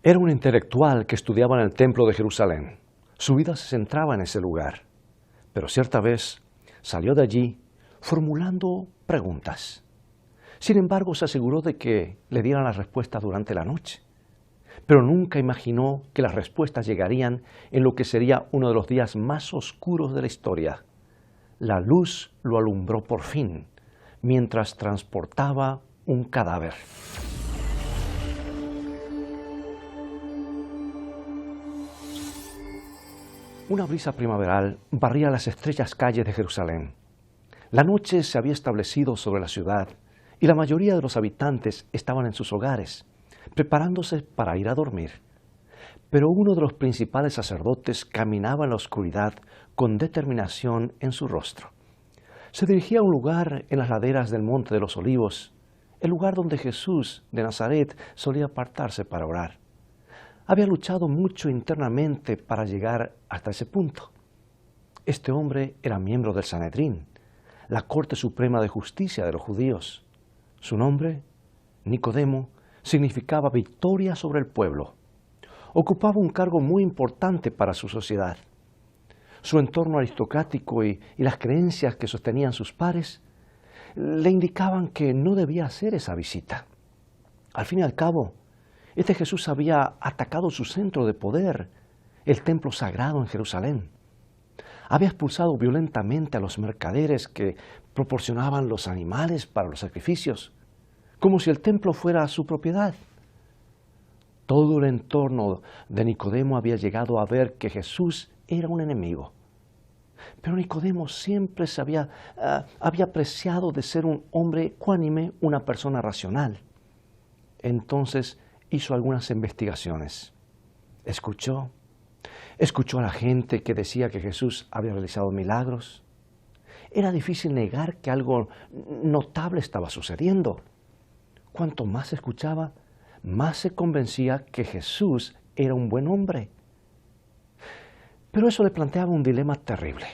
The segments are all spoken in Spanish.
Era un intelectual que estudiaba en el Templo de Jerusalén. Su vida se centraba en ese lugar. Pero cierta vez salió de allí formulando preguntas. Sin embargo, se aseguró de que le dieran las respuestas durante la noche. Pero nunca imaginó que las respuestas llegarían en lo que sería uno de los días más oscuros de la historia. La luz lo alumbró por fin, mientras transportaba un cadáver. Una brisa primaveral barría las estrechas calles de Jerusalén. La noche se había establecido sobre la ciudad y la mayoría de los habitantes estaban en sus hogares, preparándose para ir a dormir. Pero uno de los principales sacerdotes caminaba en la oscuridad con determinación en su rostro. Se dirigía a un lugar en las laderas del Monte de los Olivos, el lugar donde Jesús de Nazaret solía apartarse para orar. Había luchado mucho internamente para llegar hasta ese punto. Este hombre era miembro del Sanedrín, la Corte Suprema de Justicia de los judíos. Su nombre, Nicodemo, significaba victoria sobre el pueblo. Ocupaba un cargo muy importante para su sociedad. Su entorno aristocrático y las creencias que sostenían sus pares le indicaban que no debía hacer esa visita. Al fin y al cabo, este Jesús había atacado su centro de poder, el templo sagrado en Jerusalén. Había expulsado violentamente a los mercaderes que proporcionaban los animales para los sacrificios, como si el templo fuera su propiedad. Todo el entorno de Nicodemo había llegado a ver que Jesús era un enemigo. Pero Nicodemo siempre se había apreciado de ser un hombre ecuánime, una persona racional. Entonces hizo algunas investigaciones. Escuchó a la gente que decía que Jesús había realizado milagros. Era difícil negar que algo notable estaba sucediendo. Cuanto más escuchaba, más se convencía que Jesús era un buen hombre. Pero eso le planteaba un dilema terrible.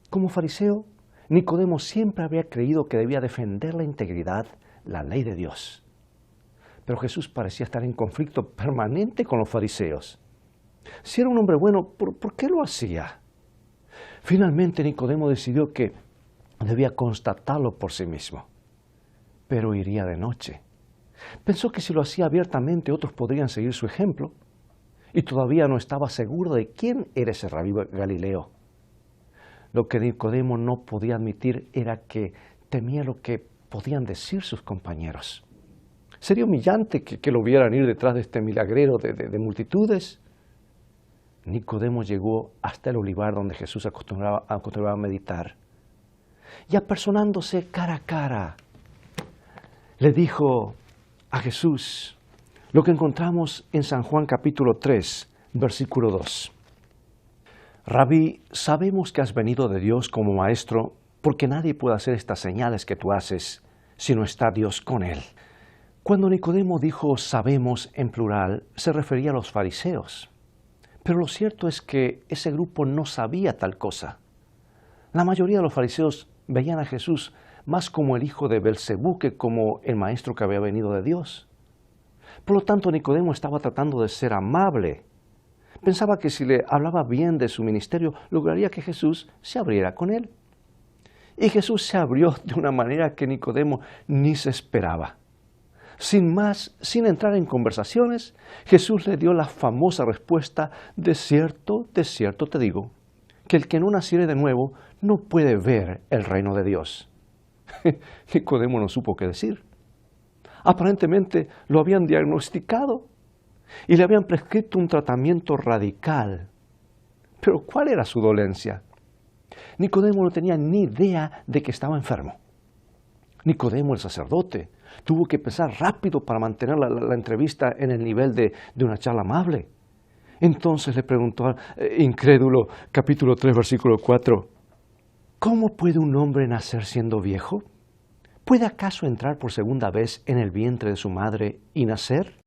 Como fariseo, Nicodemo siempre había creído que debía defender la integridad, la ley de Dios. Pero Jesús parecía estar en conflicto permanente con los fariseos. Si era un hombre bueno, ¿por qué lo hacía? Finalmente Nicodemo decidió que debía constatarlo por sí mismo. Pero iría de noche. Pensó que si lo hacía abiertamente otros podrían seguir su ejemplo. Y todavía no estaba seguro de quién era ese rabí Galileo. Lo que Nicodemo no podía admitir era que temía lo que podían decir sus compañeros. Sería humillante que lo vieran ir detrás de este milagrero de multitudes. Nicodemo llegó hasta el olivar donde Jesús acostumbraba a meditar. Y apersonándose cara a cara, le dijo a Jesús lo que encontramos en San Juan capítulo 3, versículo 2. Rabí, sabemos que has venido de Dios como maestro, porque nadie puede hacer estas señales que tú haces si no está Dios con él. Cuando Nicodemo dijo sabemos en plural, se refería a los fariseos. Pero lo cierto es que ese grupo no sabía tal cosa. La mayoría de los fariseos veían a Jesús más como el hijo de Belcebú que como el maestro que había venido de Dios. Por lo tanto, Nicodemo estaba tratando de ser amable. Pensaba que si le hablaba bien de su ministerio, lograría que Jesús se abriera con él. Y Jesús se abrió de una manera que Nicodemo ni se esperaba. Sin más, sin entrar en conversaciones, Jesús le dio la famosa respuesta: de cierto te digo, que el que no naciere de nuevo no puede ver el reino de Dios. Nicodemo no supo qué decir. Aparentemente lo habían diagnosticado y le habían prescrito un tratamiento radical. Pero ¿cuál era su dolencia? Nicodemo no tenía ni idea de que estaba enfermo. Nicodemo, el sacerdote, tuvo que pensar rápido para mantener la entrevista en el nivel de una charla amable. Entonces le preguntó, incrédulo, capítulo 3, versículo 4, ¿cómo puede un hombre nacer siendo viejo? ¿Puede acaso entrar por segunda vez en el vientre de su madre y nacer?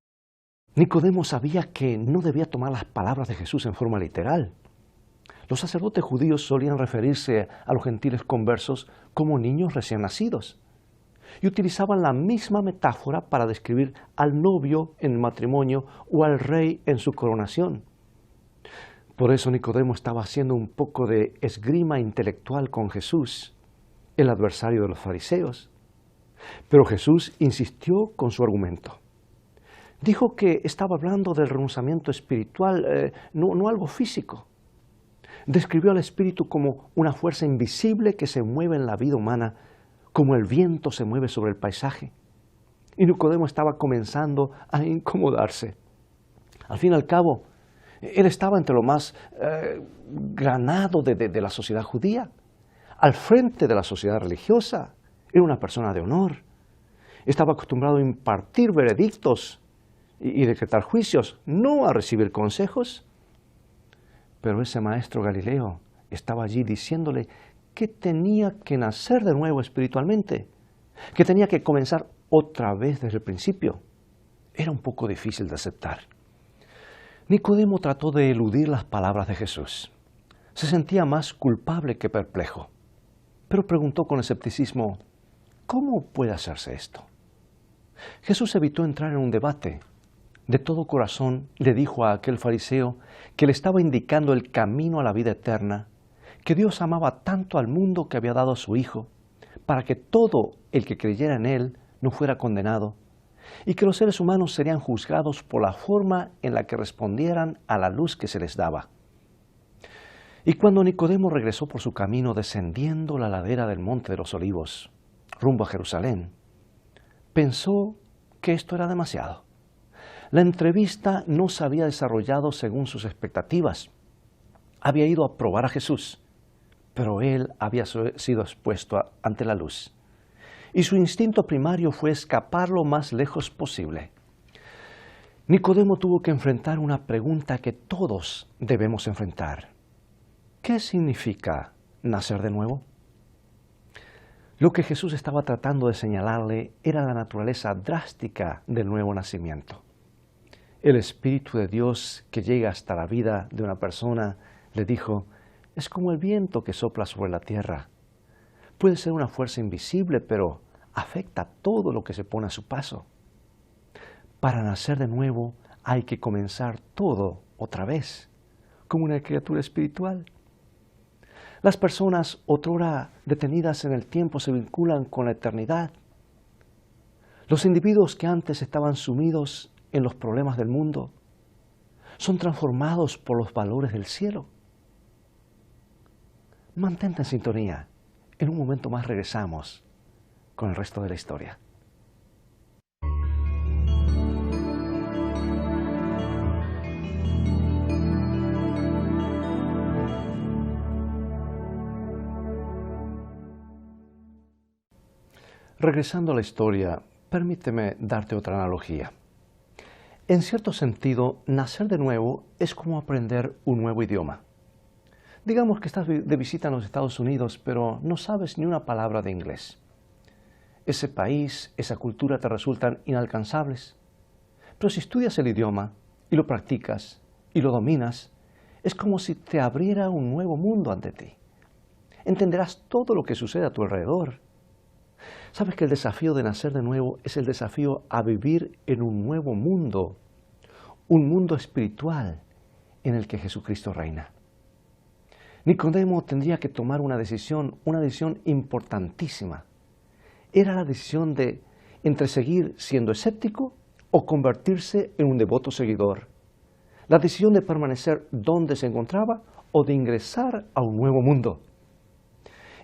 Nicodemo sabía que no debía tomar las palabras de Jesús en forma literal. Los sacerdotes judíos solían referirse a los gentiles conversos como niños recién nacidos. y utilizaban la misma metáfora para describir al novio en el matrimonio o al rey en su coronación. Por eso Nicodemo estaba haciendo un poco de esgrima intelectual con Jesús, el adversario de los fariseos. Pero Jesús insistió con su argumento. Dijo que estaba hablando del renunciamiento espiritual, no algo físico. Describió al espíritu como una fuerza invisible que se mueve en la vida humana, como el viento se mueve sobre el paisaje. Y Nicodemo estaba comenzando a incomodarse. Al fin y al cabo, él estaba entre lo más granado de la sociedad judía, al frente de la sociedad religiosa. Era una persona de honor. Estaba acostumbrado a impartir veredictos y decretar juicios, no a recibir consejos. Pero ese maestro Galileo estaba allí diciéndole que tenía que nacer de nuevo espiritualmente, que tenía que comenzar otra vez desde el principio. Era un poco difícil de aceptar. Nicodemo trató de eludir las palabras de Jesús. Se sentía más culpable que perplejo, pero preguntó con escepticismo, ¿cómo puede hacerse esto? Jesús evitó entrar en un debate. De todo corazón le dijo a aquel fariseo que le estaba indicando el camino a la vida eterna, que Dios amaba tanto al mundo que había dado a su Hijo, para que todo el que creyera en Él no fuera condenado, y que los seres humanos serían juzgados por la forma en la que respondieran a la luz que se les daba. Y cuando Nicodemo regresó por su camino descendiendo la ladera del Monte de los Olivos, rumbo a Jerusalén, pensó que esto era demasiado. La entrevista no se había desarrollado según sus expectativas. Había ido a probar a Jesús, pero él había sido expuesto ante la luz. Y su instinto primario fue escapar lo más lejos posible. Nicodemo tuvo que enfrentar una pregunta que todos debemos enfrentar. ¿Qué significa nacer de nuevo? Lo que Jesús estaba tratando de señalarle era la naturaleza drástica del nuevo nacimiento. El Espíritu de Dios que llega hasta la vida de una persona, le dijo, es como el viento que sopla sobre la tierra. Puede ser una fuerza invisible, pero afecta todo lo que se pone a su paso. Para nacer de nuevo hay que comenzar todo otra vez, como una criatura espiritual. Las personas otrora detenidas en el tiempo se vinculan con la eternidad. Los individuos que antes estaban sumidos en los problemas del mundo son transformados por los valores del cielo. Mantente en sintonía. En un momento más regresamos con el resto de la historia. Regresando a la historia, permíteme darte otra analogía. En cierto sentido, nacer de nuevo es como aprender un nuevo idioma. Digamos que estás de visita en los Estados Unidos, pero no sabes ni una palabra de inglés. Ese país, esa cultura te resultan inalcanzables. Pero si estudias el idioma y lo practicas y lo dominas, es como si te abriera un nuevo mundo ante ti. Entenderás todo lo que sucede a tu alrededor. Sabes que el desafío de nacer de nuevo es el desafío a vivir en un nuevo mundo, un mundo espiritual en el que Jesucristo reina. Nicodemo tendría que tomar una decisión importantísima. Era la decisión de entre seguir siendo escéptico o convertirse en un devoto seguidor. La decisión de permanecer donde se encontraba o de ingresar a un nuevo mundo.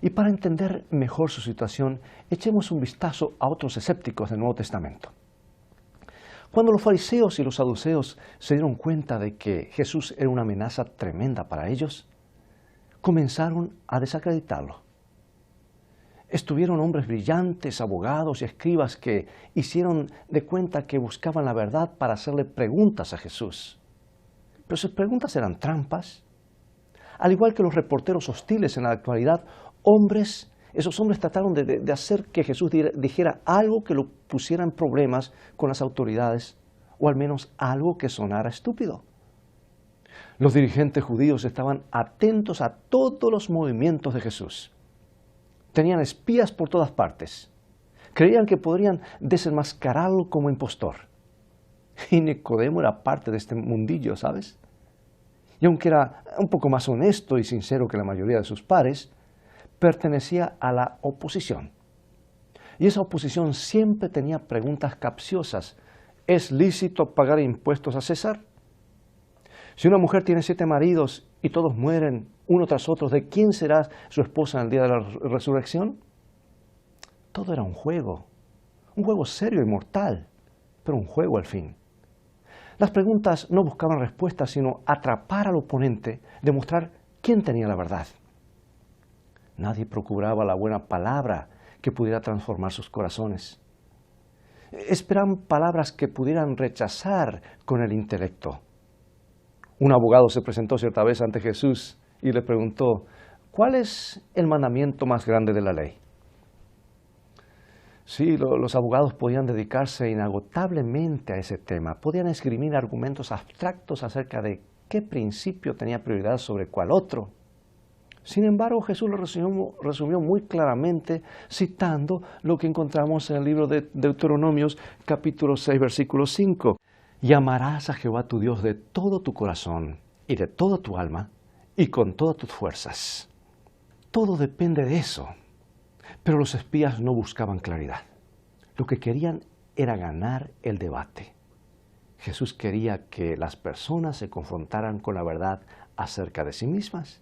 Y para entender mejor su situación, echemos un vistazo a otros escépticos del Nuevo Testamento. Cuando los fariseos y los saduceos se dieron cuenta de que Jesús era una amenaza tremenda para ellos, comenzaron a desacreditarlo. Estuvieron hombres brillantes, abogados y escribas que hicieron de cuenta que buscaban la verdad para hacerle preguntas a Jesús. Pero sus preguntas eran trampas. Al igual que los reporteros hostiles en la actualidad, esos hombres trataron de hacer que Jesús dijera algo que lo pusiera en problemas con las autoridades, o al menos algo que sonara estúpido. Los dirigentes judíos estaban atentos a todos los movimientos de Jesús. Tenían espías por todas partes. Creían que podrían desenmascararlo como impostor. Y Nicodemo era parte de este mundillo, ¿sabes? Y aunque era un poco más honesto y sincero que la mayoría de sus pares, pertenecía a la oposición. Y esa oposición siempre tenía preguntas capciosas. ¿Es lícito pagar impuestos a César? Si una mujer tiene 7 maridos y todos mueren uno tras otro, ¿de quién será su esposa en el día de la resurrección? Todo era un juego serio y mortal, pero un juego al fin. Las preguntas no buscaban respuestas, sino atrapar al oponente, demostrar quién tenía la verdad. Nadie procuraba la buena palabra que pudiera transformar sus corazones. Esperaban palabras que pudieran rechazar con el intelecto. Un abogado se presentó cierta vez ante Jesús y le preguntó, ¿cuál es el mandamiento más grande de la ley? Sí, los abogados podían dedicarse inagotablemente a ese tema, podían esgrimir argumentos abstractos acerca de qué principio tenía prioridad sobre cuál otro. Sin embargo, Jesús lo resumió muy claramente citando lo que encontramos en el libro de Deuteronomios, capítulo 6, versículo 5. Y amarás a Jehová tu Dios de todo tu corazón y de toda tu alma y con todas tus fuerzas. Todo depende de eso. Pero los espías no buscaban claridad. Lo que querían era ganar el debate. Jesús quería que las personas se confrontaran con la verdad acerca de sí mismas.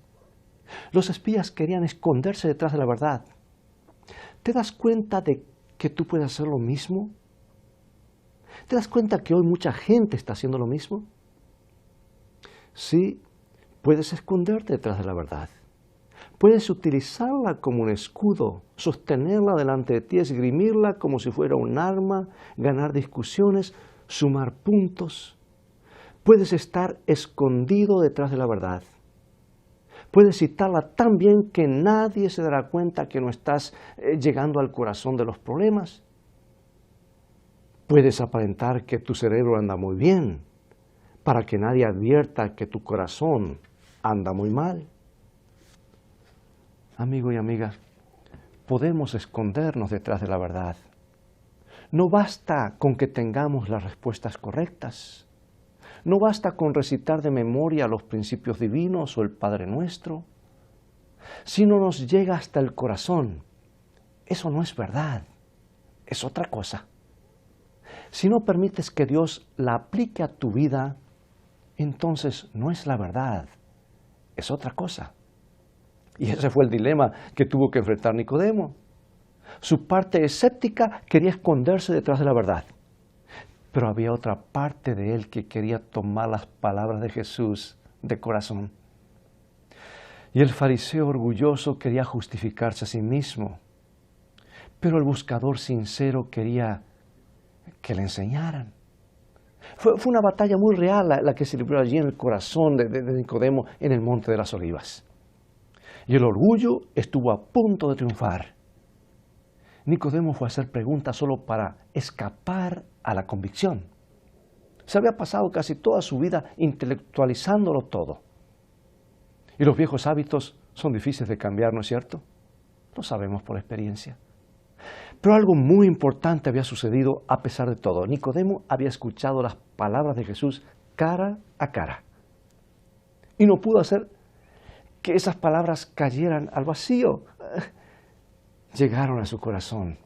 Los espías querían esconderse detrás de la verdad. ¿Te das cuenta de que tú puedes hacer lo mismo? ¿Te das cuenta que hoy mucha gente está haciendo lo mismo? Sí, puedes esconderte detrás de la verdad. Puedes utilizarla como un escudo, sostenerla delante de ti, esgrimirla como si fuera un arma, ganar discusiones, sumar puntos. Puedes estar escondido detrás de la verdad. Puedes citarla tan bien que nadie se dará cuenta que no estás llegando al corazón de los problemas. Puedes aparentar que tu cerebro anda muy bien, para que nadie advierta que tu corazón anda muy mal. Amigo y amiga, podemos escondernos detrás de la verdad. No basta con que tengamos las respuestas correctas. No basta con recitar de memoria los principios divinos o el Padre Nuestro. Si no nos llega hasta el corazón, eso no es verdad, es otra cosa. Si no permites que Dios la aplique a tu vida, entonces no es la verdad, es otra cosa. Y ese fue el dilema que tuvo que enfrentar Nicodemo. Su parte escéptica quería esconderse detrás de la verdad. Pero había otra parte de él que quería tomar las palabras de Jesús de corazón. Y el fariseo orgulloso quería justificarse a sí mismo. Pero el buscador sincero quería que le enseñaran. Fue una batalla muy real la que se libró allí en el corazón de Nicodemo en el Monte de las Olivas. Y el orgullo estuvo a punto de triunfar. Nicodemo fue a hacer preguntas solo para escapar a la convicción. Se había pasado casi toda su vida intelectualizándolo todo. Y los viejos hábitos son difíciles de cambiar, ¿no es cierto? Lo sabemos por experiencia. Pero algo muy importante había sucedido a pesar de todo. Nicodemo había escuchado las palabras de Jesús cara a cara. Y no pudo hacer que esas palabras cayeran al vacío. Llegaron a su corazón.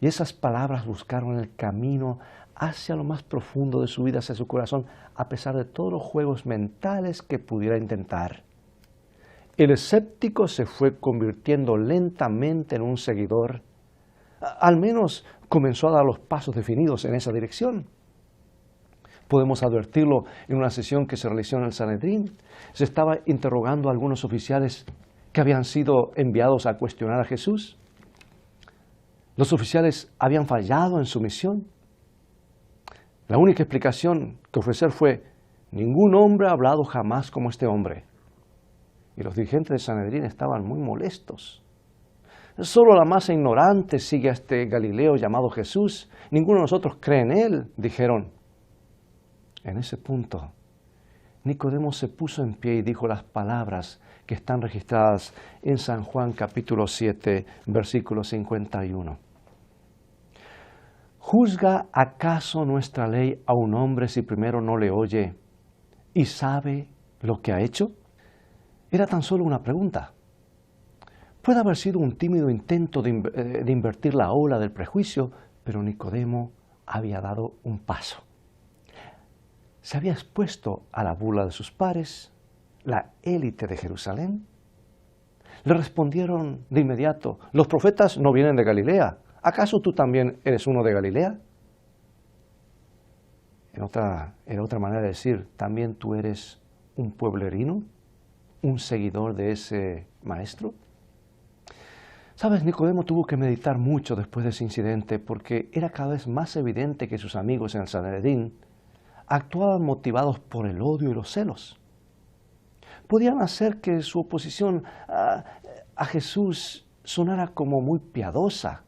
Y esas palabras buscaron el camino hacia lo más profundo de su vida, hacia su corazón, a pesar de todos los juegos mentales que pudiera intentar. El escéptico se fue convirtiendo lentamente en un seguidor. Al menos comenzó a dar los pasos definidos en esa dirección. Podemos advertirlo en una sesión que se realizó en el Sanedrín. Se estaba interrogando a algunos oficiales que habían sido enviados a cuestionar a Jesús. Los oficiales habían fallado en su misión. La única explicación que ofrecer fue: ningún hombre ha hablado jamás como este hombre. Y los dirigentes de Sanedrín estaban muy molestos. Solo la masa ignorante sigue a este Galileo llamado Jesús. Ninguno de nosotros cree en él, dijeron. En ese punto, Nicodemo se puso en pie y dijo las palabras que están registradas en San Juan capítulo 7, versículo 51. ¿Juzga acaso nuestra ley a un hombre si primero no le oye y sabe lo que ha hecho? Era tan solo una pregunta. Puede haber sido un tímido intento de invertir la ola del prejuicio, pero Nicodemo había dado un paso. Se había expuesto a la burla de sus pares, la élite de Jerusalén. Le respondieron de inmediato: los profetas no vienen de Galilea. ¿Acaso tú también eres uno de Galilea? Era otra manera de decir: ¿también tú eres un pueblerino? ¿Un seguidor de ese maestro? Sabes, Nicodemo tuvo que meditar mucho después de ese incidente porque era cada vez más evidente que sus amigos en el Sanedrín actuaban motivados por el odio y los celos. Podían hacer que su oposición a Jesús sonara como muy piadosa,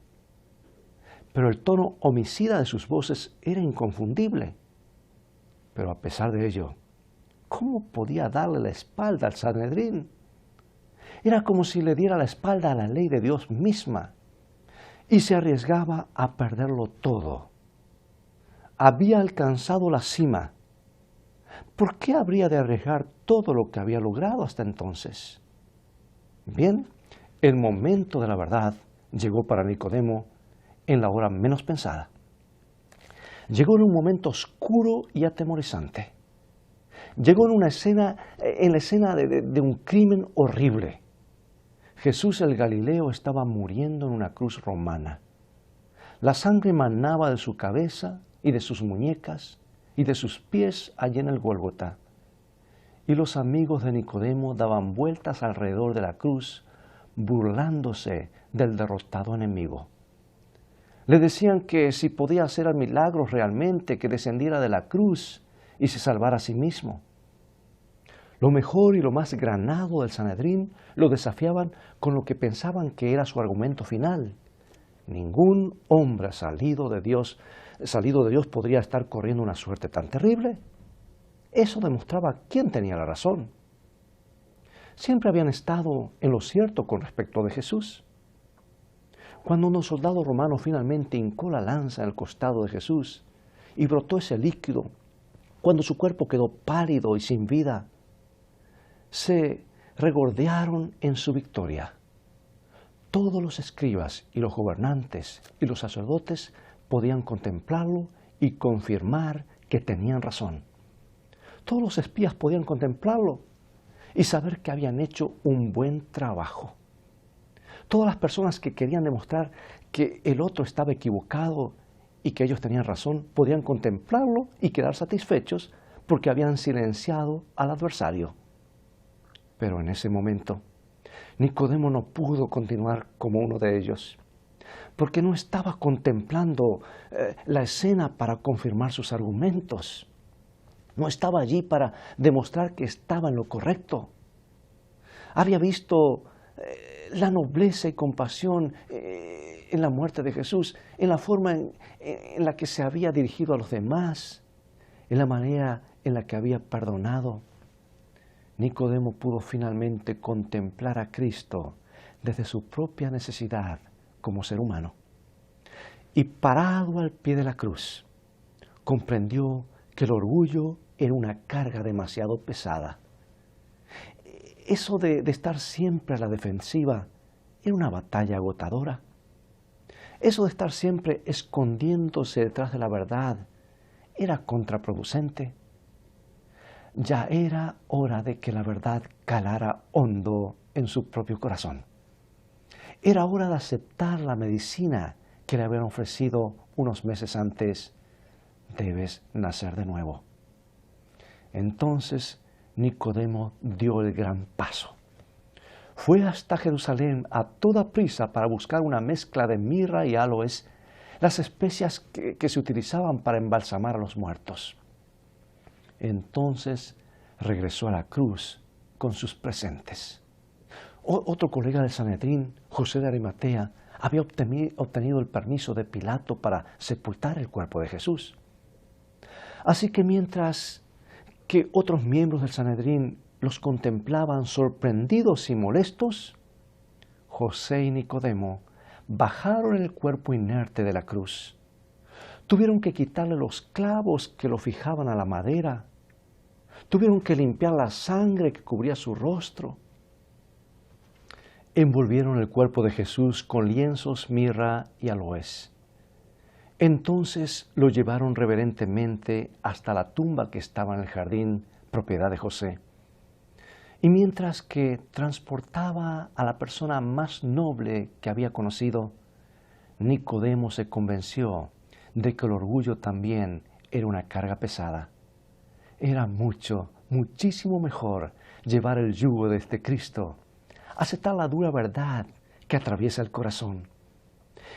pero el tono homicida de sus voces era inconfundible. Pero a pesar de ello, ¿cómo podía darle la espalda al Sanedrín? Era como si le diera la espalda a la ley de Dios misma y se arriesgaba a perderlo todo. Había alcanzado la cima. ¿Por qué habría de arriesgar todo lo que había logrado hasta entonces? Bien, el momento de la verdad llegó para Nicodemo en la hora menos pensada. Llegó en un momento oscuro y atemorizante. Llegó en la escena de un crimen horrible. Jesús el Galileo estaba muriendo en una cruz romana. La sangre manaba de su cabeza y de sus muñecas y de sus pies allí en el Gólgota. Y los amigos de Nicodemo daban vueltas alrededor de la cruz, burlándose del derrotado enemigo. Le decían que si podía hacer milagros realmente, que descendiera de la cruz y se salvara a sí mismo. Lo mejor y lo más granado del Sanedrín lo desafiaban con lo que pensaban que era su argumento final. Ningún hombre salido de Dios podría estar corriendo una suerte tan terrible. Eso demostraba quién tenía la razón. Siempre habían estado en lo cierto con respecto de Jesús. Cuando un soldado romano finalmente hincó la lanza en el costado de Jesús y brotó ese líquido, cuando su cuerpo quedó pálido y sin vida, se regordearon en su victoria. Todos los escribas y los gobernantes y los sacerdotes podían contemplarlo y confirmar que tenían razón. Todos los espías podían contemplarlo y saber que habían hecho un buen trabajo. Todas las personas que querían demostrar que el otro estaba equivocado y que ellos tenían razón, podían contemplarlo y quedar satisfechos porque habían silenciado al adversario. Pero en ese momento, Nicodemo no pudo continuar como uno de ellos, porque no estaba contemplando la escena para confirmar sus argumentos. No estaba allí para demostrar que estaba en lo correcto. Había visto la nobleza y compasión en la muerte de Jesús, en la forma en la que se había dirigido a los demás, en la manera en la que había perdonado. Nicodemo pudo finalmente contemplar a Cristo desde su propia necesidad como ser humano. Y parado al pie de la cruz, comprendió que el orgullo era una carga demasiado pesada. Eso de estar siempre a la defensiva era una batalla agotadora. Eso de estar siempre escondiéndose detrás de la verdad era contraproducente. Ya era hora de que la verdad calara hondo en su propio corazón. Era hora de aceptar la medicina que le habían ofrecido unos meses antes. Debes nacer de nuevo. Entonces Nicodemo dio el gran paso. Fue hasta Jerusalén a toda prisa para buscar una mezcla de mirra y áloes, las especias que se utilizaban para embalsamar a los muertos. Entonces regresó a la cruz con sus presentes. Otro colega del Sanedrín, José de Arimatea, había obtenido el permiso de Pilato para sepultar el cuerpo de Jesús. Así que mientras que otros miembros del Sanedrín los contemplaban sorprendidos y molestos, José y Nicodemo bajaron el cuerpo inerte de la cruz. Tuvieron que quitarle los clavos que lo fijaban a la madera. Tuvieron que limpiar la sangre que cubría su rostro. Envolvieron el cuerpo de Jesús con lienzos, mirra y aloes. Entonces lo llevaron reverentemente hasta la tumba que estaba en el jardín, propiedad de José. Y mientras que transportaba a la persona más noble que había conocido, Nicodemo se convenció de que el orgullo también era una carga pesada. Era muchísimo mejor llevar el yugo de este Cristo, aceptar la dura verdad que atraviesa el corazón.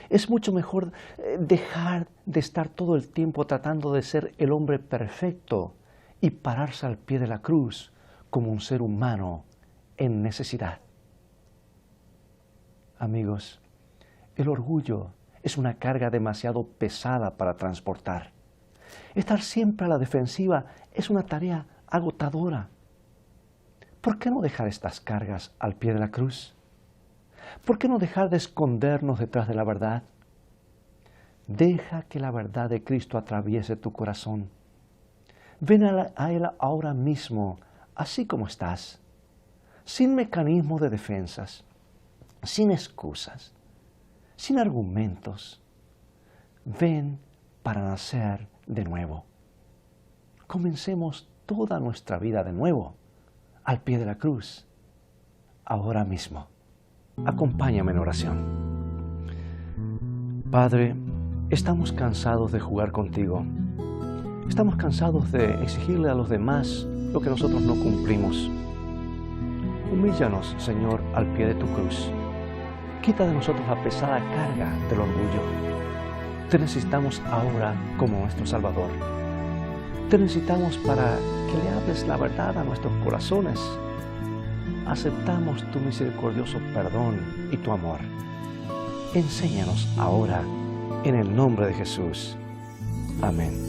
Es mucho mejor dejar de estar todo el tiempo tratando de ser el hombre perfecto y pararse al pie de la cruz como un ser humano en necesidad. Amigos, el orgullo es una carga demasiado pesada para transportar. Estar siempre a la defensiva es una tarea agotadora. ¿Por qué no dejar estas cargas al pie de la cruz? ¿Por qué no dejar de escondernos detrás de la verdad? Deja que la verdad de Cristo atraviese tu corazón. Ven a Él ahora mismo, así como estás, sin mecanismos de defensas, sin excusas, sin argumentos. Ven para nacer de nuevo. Comencemos toda nuestra vida de nuevo, al pie de la cruz, ahora mismo. Acompáñame en oración. Padre, estamos cansados de jugar contigo. Estamos cansados de exigirle a los demás lo que nosotros no cumplimos. Humíllanos, Señor, al pie de tu cruz. Quita de nosotros la pesada carga del orgullo. Te necesitamos ahora como nuestro Salvador. Te necesitamos para que le hables la verdad a nuestros corazones. Aceptamos tu misericordioso perdón y tu amor. Enséñanos ahora, en el nombre de Jesús. Amén.